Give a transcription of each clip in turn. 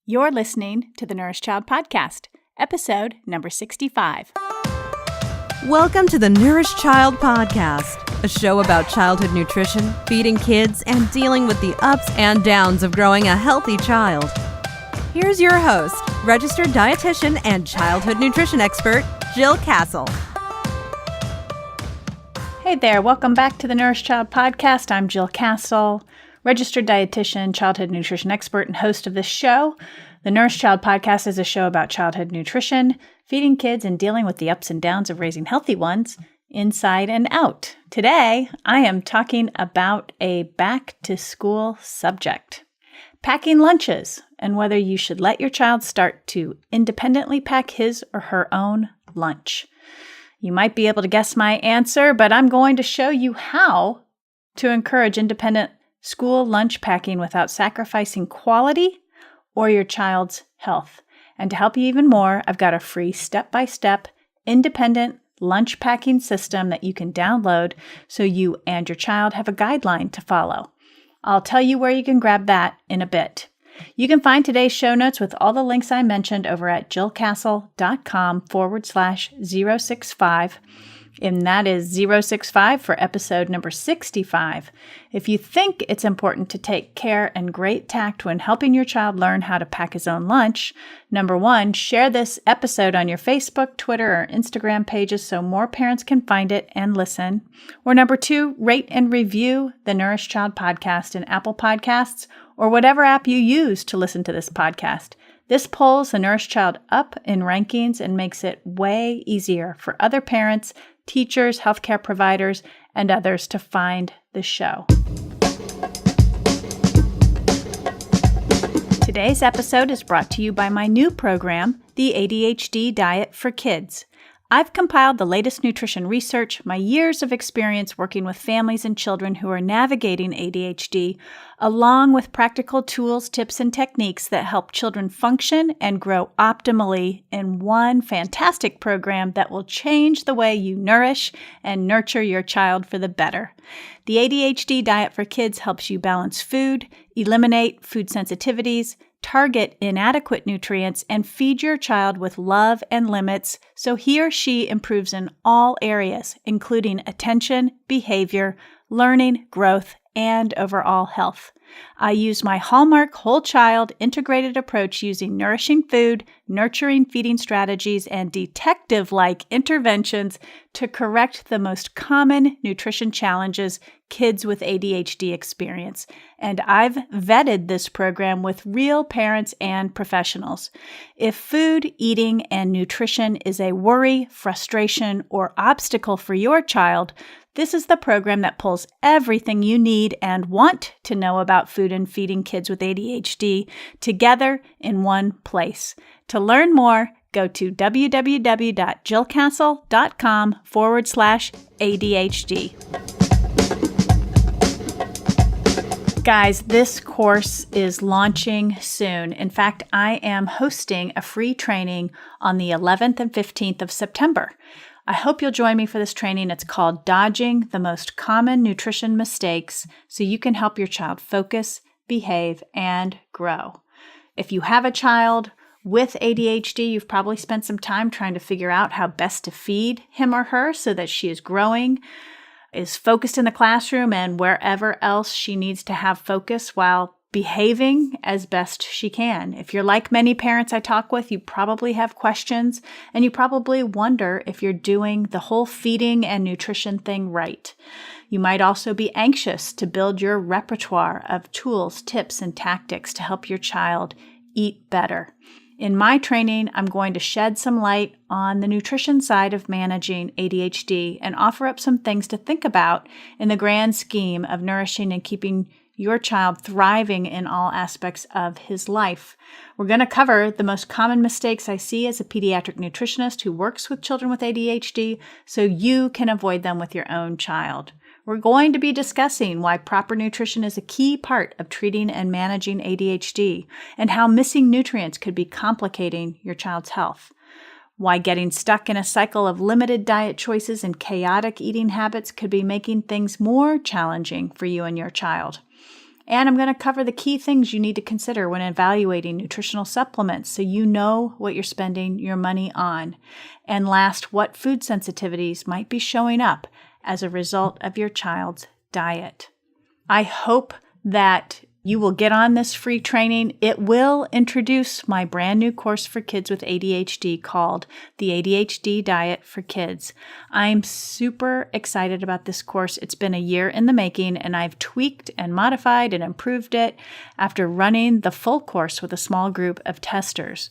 You're listening to the Nourish Child Podcast, episode number 65. Welcome to the Nourish Child Podcast, a show about childhood nutrition, feeding kids, and dealing with the ups and downs of growing a healthy child. Here's your host, registered dietitian and childhood nutrition expert, Jill Castle. Hey there, welcome back to the Nourish Child Podcast. I'm Jill Castle, registered dietitian, childhood nutrition expert, and host of this show. The Nourish Child Podcast is a show about childhood nutrition, feeding kids, and dealing with the ups and downs of raising healthy ones, inside and out. Today, I am talking about a back-to-school subject, packing lunches, and whether you should let your child start to independently pack his or her own lunch. You might be able to guess my answer, but I'm going to show you how to encourage independent school lunch packing without sacrificing quality or your child's health. And to help you even more, I've got a free step-by-step independent lunch packing system that you can download so you and your child have a guideline to follow. I'll tell you where you can grab that in a bit. You can find today's show notes with all the links I mentioned over at jillcastle.com/065. And that is 065 for episode number 65. If you think it's important to take care and great tact when helping your child learn how to pack his own lunch, number one, share this episode on your Facebook, Twitter, or Instagram pages so more parents can find it and listen. Or number two, rate and review the Nourish Child Podcast in Apple Podcasts or whatever app you use to listen to this podcast. This pulls the Nourish Child up in rankings and makes it way easier for other parents, teachers, healthcare providers, and others to find the show. Today's episode is brought to you by my new program, the ADHD Diet for Kids. I've compiled the latest nutrition research, my years of experience working with families and children who are navigating ADHD, along with practical tools, tips, and techniques that help children function and grow optimally in one fantastic program that will change the way you nourish and nurture your child for the better. The ADHD Diet for Kids helps you balance food, eliminate food sensitivities, target inadequate nutrients, and feed your child with love and limits so he or she improves in all areas, including attention, behavior, learning, growth, and overall health. I use my hallmark whole child integrated approach using nourishing food, nurturing feeding strategies, and detective-like interventions to correct the most common nutrition challenges kids with ADHD experience. And I've vetted this program with real parents and professionals. If food, eating, and nutrition is a worry, frustration, or obstacle for your child, this is the program that pulls everything you need and want to know about food and feeding kids with ADHD together in one place. To learn more, go to www.jillcastle.com/ADHD. Guys, this course is launching soon. In fact, I am hosting a free training on the 11th and 15th of September. I hope you'll join me for this training. It's called Dodging the Most Common Nutrition Mistakes so you can help your child focus, behave, and grow. If you have a child with ADHD, you've probably spent some time trying to figure out how best to feed him or her so that she is growing, is focused in the classroom, and wherever else she needs to have focus while behaving as best she can. If you're like many parents I talk with, you probably have questions, and you probably wonder if you're doing the whole feeding and nutrition thing right. You might also be anxious to build your repertoire of tools, tips, and tactics to help your child eat better. In my training, I'm going to shed some light on the nutrition side of managing ADHD and offer up some things to think about in the grand scheme of nourishing and keeping your child thriving in all aspects of his life. We're going to cover the most common mistakes I see as a pediatric nutritionist who works with children with ADHD so you can avoid them with your own child. We're going to be discussing why proper nutrition is a key part of treating and managing ADHD and how missing nutrients could be complicating your child's health. Why getting stuck in a cycle of limited diet choices and chaotic eating habits could be making things more challenging for you and your child. And I'm going to cover the key things you need to consider when evaluating nutritional supplements so you know what you're spending your money on. And last, what food sensitivities might be showing up as a result of your child's diet. I hope that you will get on this free training. It will introduce my brand new course for kids with ADHD called The ADHD Diet for Kids. I'm super excited about this course. It's been a year in the making, and I've tweaked and modified and improved it after running the full course with a small group of testers.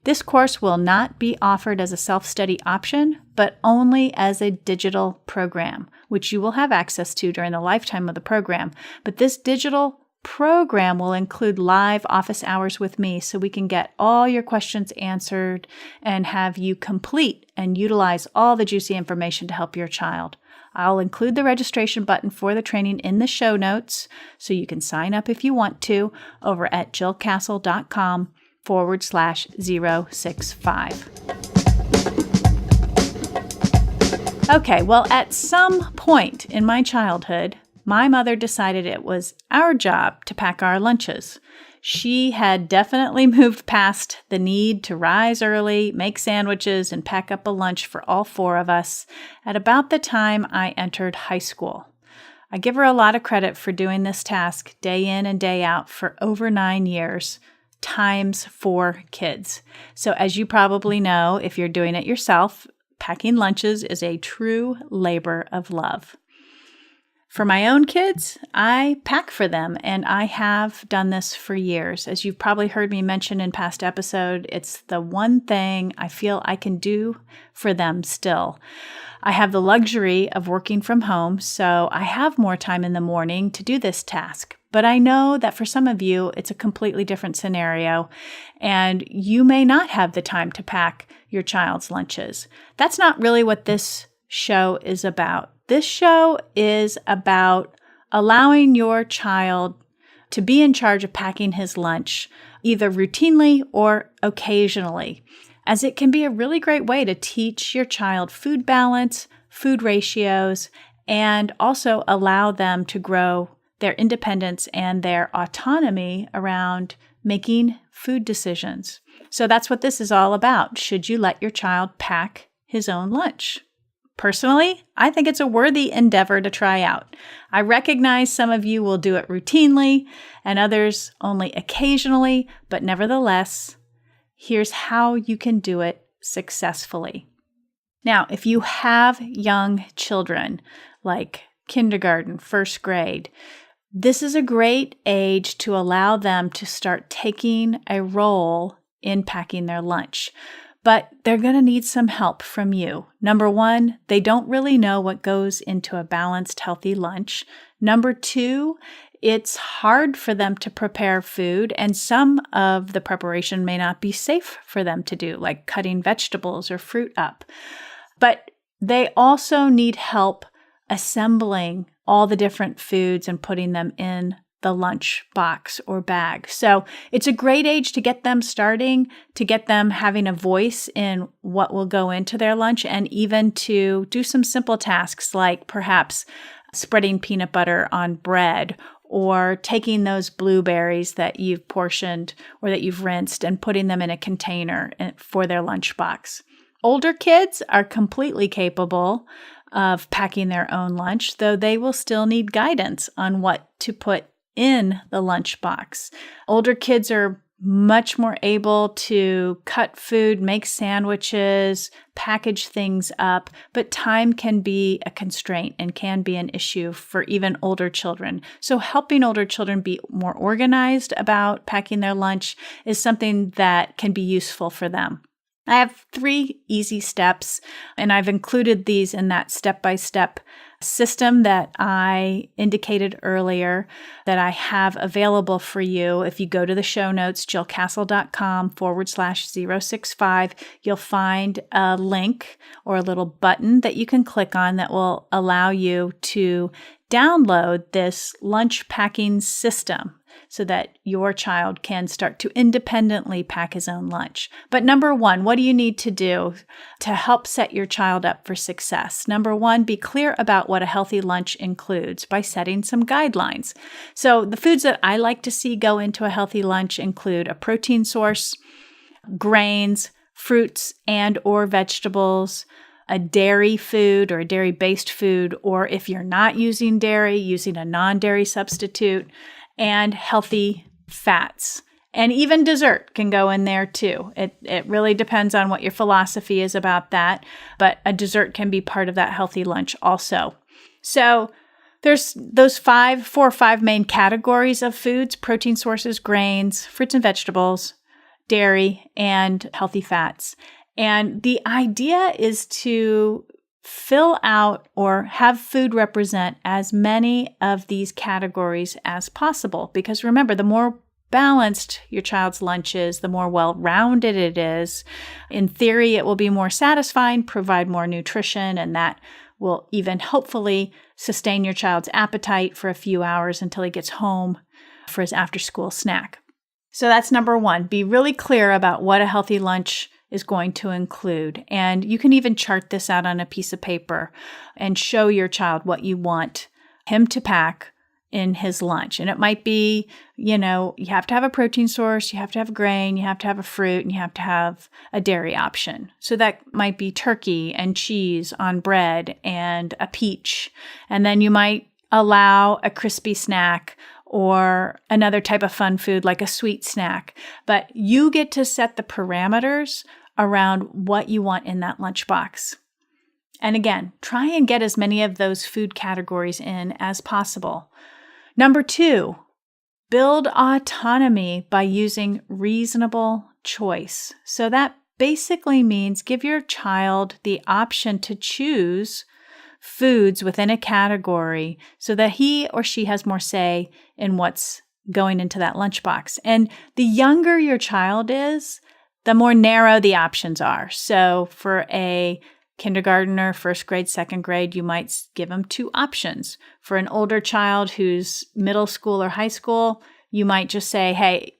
This course will not be offered as a self-study option, but only as a digital program, which you will have access to during the lifetime of the program. But this digital program will include live office hours with me so we can get all your questions answered and have you complete and utilize all the juicy information to help your child. I'll include the registration button for the training in the show notes so you can sign up if you want to over at jillcastle.com/065. Okay, well, at some point in my childhood, my mother decided it was our job to pack our lunches. She had definitely moved past the need to rise early, make sandwiches, and pack up a lunch for all four of us at about the time I entered high school. I give her a lot of credit for doing this task day in and day out for over 9 years, times 4 kids. So as you probably know, if you're doing it yourself, packing lunches is a true labor of love. For my own kids, I pack for them, and I have done this for years. As you've probably heard me mention in past episodes, it's the one thing I feel I can do for them still. I have the luxury of working from home, so I have more time in the morning to do this task. But I know that for some of you, it's a completely different scenario, and you may not have the time to pack your child's lunches. That's not really what this show is about. This show is about allowing your child to be in charge of packing his lunch, either routinely or occasionally, as it can be a really great way to teach your child food balance, food ratios, and also allow them to grow their independence and their autonomy around making food decisions. So that's what this is all about. Should you let your child pack his own lunch? Personally, I think it's a worthy endeavor to try out. I recognize some of you will do it routinely and others only occasionally, but nevertheless, here's how you can do it successfully. Now, if you have young children, like kindergarten, first grade, this is a great age to allow them to start taking a role in packing their lunch. But they're going to need some help from you. Number one, they don't really know what goes into a balanced, healthy lunch. Number two, it's hard for them to prepare food, and some of the preparation may not be safe for them to do, like cutting vegetables or fruit up. But they also need help assembling all the different foods and putting them in the lunch box or bag. So it's a great age to get them starting, to get them having a voice in what will go into their lunch, and even to do some simple tasks like perhaps spreading peanut butter on bread, or taking those blueberries that you've portioned or that you've rinsed and putting them in a container for their lunchbox. Older kids are completely capable of packing their own lunch, though they will still need guidance on what to put in the lunchbox. Older kids are much more able to cut food, make sandwiches, package things up, but time can be a constraint and can be an issue for even older children. So helping older children be more organized about packing their lunch is something that can be useful for them. I have 3 easy steps, and I've included these in that step-by-step system that I indicated earlier that I have available for you. If you go to the show notes, jillcastle.com/065, you'll find a link or a little button that you can click on that will allow you to download this lunch packing system. so that your child can start to independently pack his own lunch. But number one, what do you need to do to help set your child up for success? Number one, be clear about what a healthy lunch includes by setting some guidelines. So the foods that I like to see go into a healthy lunch include a protein source, grains, fruits and or vegetables, a dairy food or a dairy-based food, or if you're not using dairy, using a non-dairy substitute, and healthy fats. And even dessert can go in there too. It really depends on what your philosophy is about that, but a dessert can be part of that healthy lunch also. So there's those 4 or 5 main categories of foods: protein sources, grains, fruits and vegetables, dairy, and healthy fats. And the idea is to fill out or have food represent as many of these categories as possible. Because remember, the more balanced your child's lunch is, the more well-rounded it is. In theory, it will be more satisfying, provide more nutrition, and that will even hopefully sustain your child's appetite for a few hours until he gets home for his after-school snack. So that's number one. Be really clear about what a healthy lunch is going to include. And you can even chart this out on a piece of paper and show your child what you want him to pack in his lunch. And it might be, you have to have a protein source, you have to have a grain, you have to have a fruit, and you have to have a dairy option. So that might be turkey and cheese on bread and a peach. And then you might allow a crispy snack or another type of fun food like a sweet snack. But you get to set the parameters around what you want in that lunchbox. And again, try and get as many of those food categories in as possible. Number 2, build autonomy by using reasonable choice. So that basically means give your child the option to choose foods within a category so that he or she has more say in what's going into that lunchbox. And the younger your child is, the more narrow the options are. So for a kindergartner, first grade, second grade, you might give them 2 options. For an older child who's middle school or high school, you might just say, hey,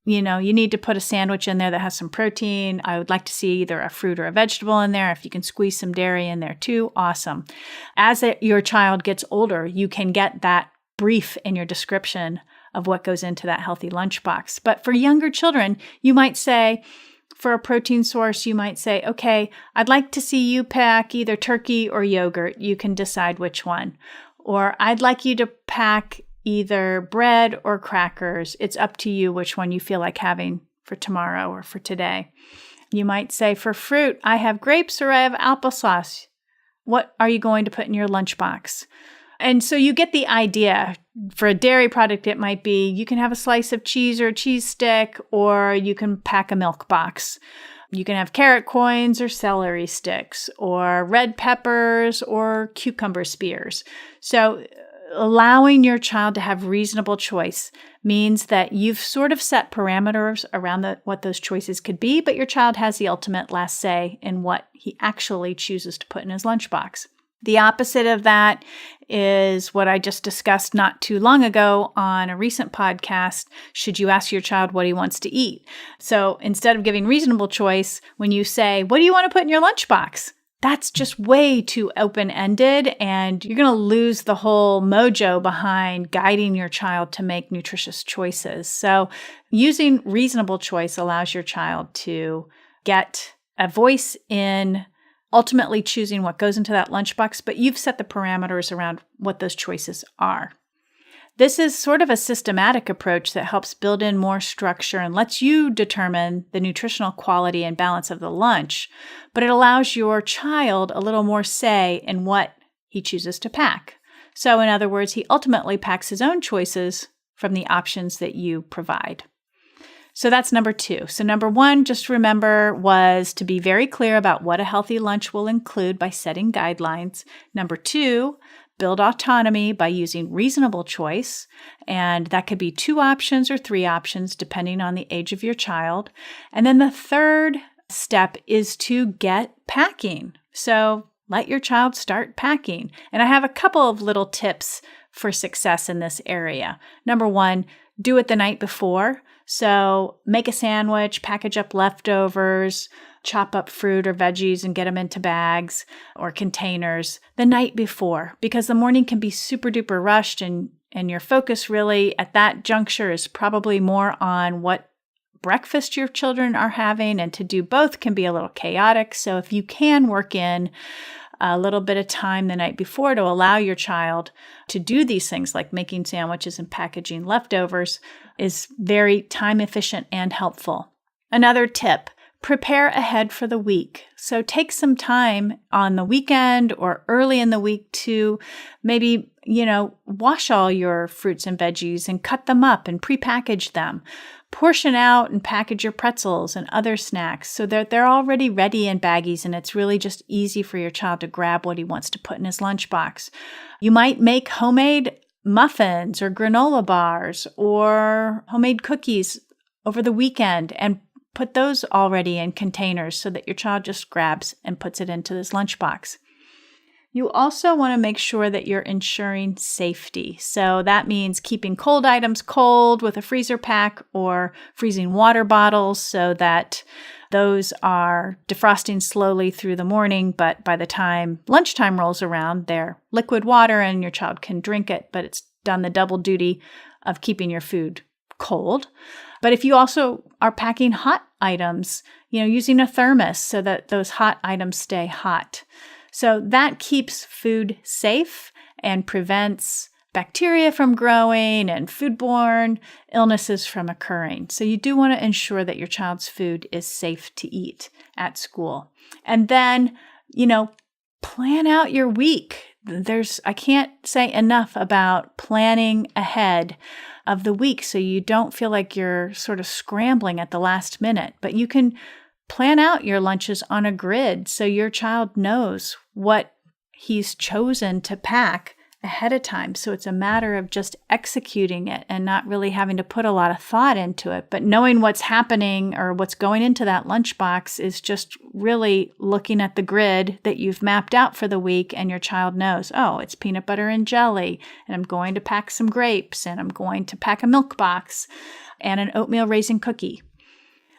you need to put a sandwich in there that has some protein. I would like to see either a fruit or a vegetable in there. If you can squeeze some dairy in there too, awesome. As your child gets older, you can get that brief in your description of what goes into that healthy lunchbox. But for younger children, you might say, for a protein source, you might say, okay, I'd like to see you pack either turkey or yogurt. You can decide which one. Or I'd like you to pack either bread or crackers. It's up to you which one you feel like having for tomorrow or for today. You might say, for fruit, I have grapes or I have applesauce. What are you going to put in your lunchbox? And so you get the idea. For a dairy product, it might be you can have a slice of cheese or a cheese stick, or you can pack a milk box. You can have carrot coins or celery sticks, or red peppers or cucumber spears. So allowing your child to have reasonable choice means that you've sort of set parameters around what those choices could be, but your child has the ultimate last say in what he actually chooses to put in his lunchbox. The opposite of that is what I just discussed not too long ago on a recent podcast. Should you ask your child what he wants to eat? So instead of giving reasonable choice, when you say, what do you want to put in your lunchbox? That's just way too open-ended, and you're going to lose the whole mojo behind guiding your child to make nutritious choices. So using reasonable choice allows your child to get a voice in ultimately choosing what goes into that lunchbox, but you've set the parameters around what those choices are. This is sort of a systematic approach that helps build in more structure and lets you determine the nutritional quality and balance of the lunch, but it allows your child a little more say in what he chooses to pack. So in other words, he ultimately packs his own choices from the options that you provide. So that's number 2. So number 1, just remember, was to be very clear about what a healthy lunch will include by setting guidelines. Number 2, build autonomy by using reasonable choice. And that could be 2 options or 3 options, depending on the age of your child. And then the third step is to get packing. So let your child start packing. And I have a couple of little tips for success in this area. Number 1, do it the night before. So make a sandwich, package up leftovers, chop up fruit or veggies and get them into bags or containers the night before, because the morning can be super duper rushed and your focus really at that juncture is probably more on what breakfast your children are having, and to do both can be a little chaotic. So if you can work in a little bit of time the night before to allow your child to do these things like making sandwiches and packaging leftovers is very time efficient and helpful. Another tip, prepare ahead for the week. So take some time on the weekend or early in the week to maybe, wash all your fruits and veggies and cut them up and prepackage them. Portion out and package your pretzels and other snacks so that they're already ready in baggies and it's really just easy for your child to grab what he wants to put in his lunchbox. You might make homemade muffins or granola bars or homemade cookies over the weekend and put those already in containers so that your child just grabs and puts it into his lunchbox. You also want to make sure that you're ensuring safety. So that means keeping cold items cold with a freezer pack or freezing water bottles so that those are defrosting slowly through the morning, but by the time lunchtime rolls around, they're liquid water and your child can drink it, but it's done the double duty of keeping your food cold. But if you also are packing hot items, using a thermos so that those hot items stay hot. So that keeps food safe and prevents bacteria from growing and foodborne illnesses from occurring. So you do want to ensure that your child's food is safe to eat at school. And then, plan out your week. I can't say enough about planning ahead of the week so you don't feel like you're sort of scrambling at the last minute, but you can plan out your lunches on a grid so your child knows what he's chosen to pack ahead of time. So it's a matter of just executing it and not really having to put a lot of thought into it. But knowing what's happening or what's going into that lunchbox is just really looking at the grid that you've mapped out for the week, and your child knows, oh, it's peanut butter and jelly, and I'm going to pack some grapes, and I'm going to pack a milk box and an oatmeal raisin cookie.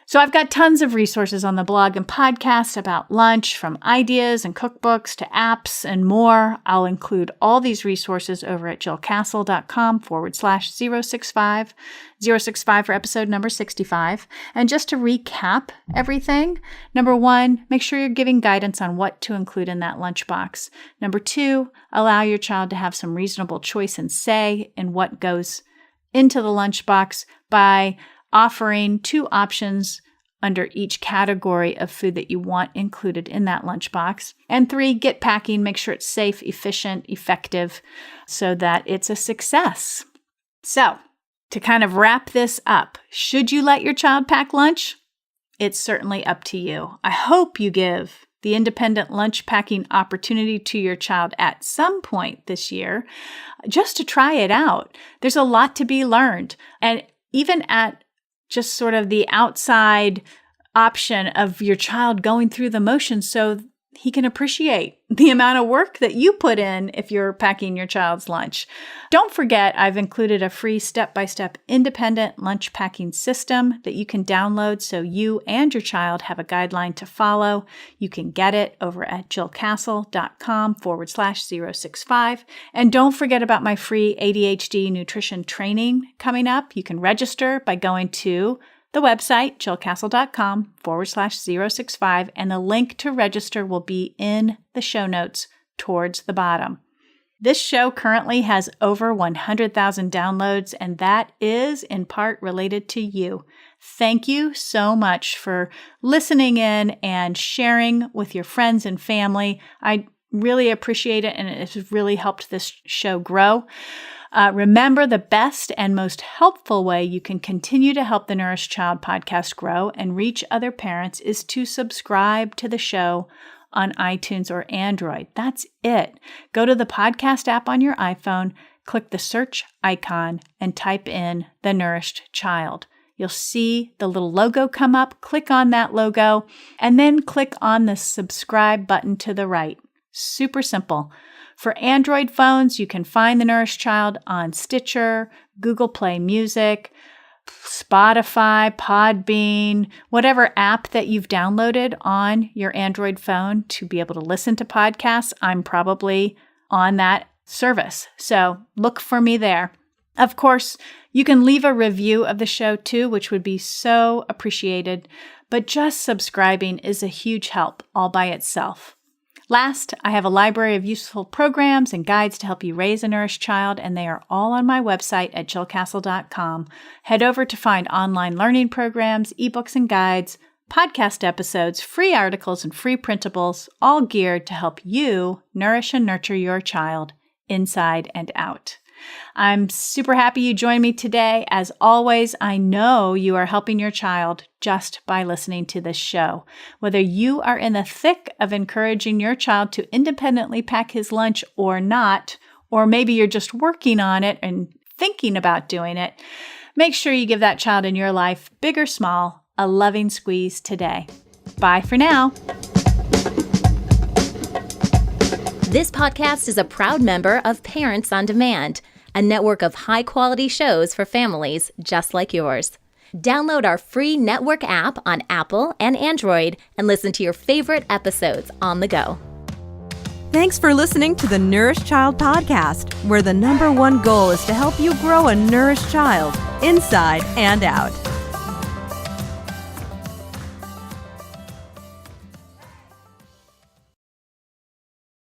So I've got tons of resources on the blog and podcast about lunch, from ideas and cookbooks to apps and more. I'll include all these resources over at jillcastle.com/065, 065 for episode number 65. And just to recap everything, number 1, make sure you're giving guidance on what to include in that lunchbox. Number 2, allow your child to have some reasonable choice and say in what goes into the lunchbox by offering 2 options under each category of food that you want included in that lunchbox. And 3, get packing, make sure it's safe, efficient, effective, so that it's a success. So, to kind of wrap this up, should you let your child pack lunch? It's certainly up to you. I hope you give the independent lunch packing opportunity to your child at some point this year, just to try it out. There's a lot to be learned. And even at just sort of the outside option of your child going through the motions so he can appreciate the amount of work that you put in if you're packing your child's lunch. Don't forget, I've included a free step-by-step independent lunch packing system that you can download so you and your child have a guideline to follow. You can get it over at jillcastle.com/065. And don't forget about my free ADHD nutrition training coming up. You can register by going to the website, jillcastle.com/065, and the link to register will be in the show notes towards the bottom. This show currently has over 100,000 downloads, and that is in part related to you. Thank you so much for listening in and sharing with your friends and family. I really appreciate it, and it has really helped this show grow. Remember, the best and most helpful way you can continue to help the Nourished Child podcast grow and reach other parents is to subscribe to the show on iTunes or Android. That's it. Go to the podcast app on your iPhone, click the search icon, and type in The Nourished Child. You'll see the little logo come up. Click on that logo, and then click on the subscribe button to the right. Super simple. For Android phones, you can find The Nourished Child on Stitcher, Google Play Music, Spotify, Podbean, whatever app that you've downloaded on your Android phone to be able to listen to podcasts. I'm probably on that service. So look for me there. Of course, you can leave a review of the show too, which would be so appreciated. But just subscribing is a huge help all by itself. Last, I have a library of useful programs and guides to help you raise a nourished child, and they are all on my website at jillcastle.com. Head over to find online learning programs, ebooks and guides, podcast episodes, free articles, and free printables, all geared to help you nourish and nurture your child inside and out. I'm super happy you joined me today. As always, I know you are helping your child just by listening to this show. Whether you are in the thick of encouraging your child to independently pack his lunch or not, or maybe you're just working on it and thinking about doing it, make sure you give that child in your life, big or small, a loving squeeze today. Bye for now. This podcast is a proud member of Parents on Demand, a network of high-quality shows for families just like yours. Download our free network app on Apple and Android and listen to your favorite episodes on the go. Thanks for listening to the Nourished Child Podcast, where the #1 goal is to help you grow a nourished child inside and out.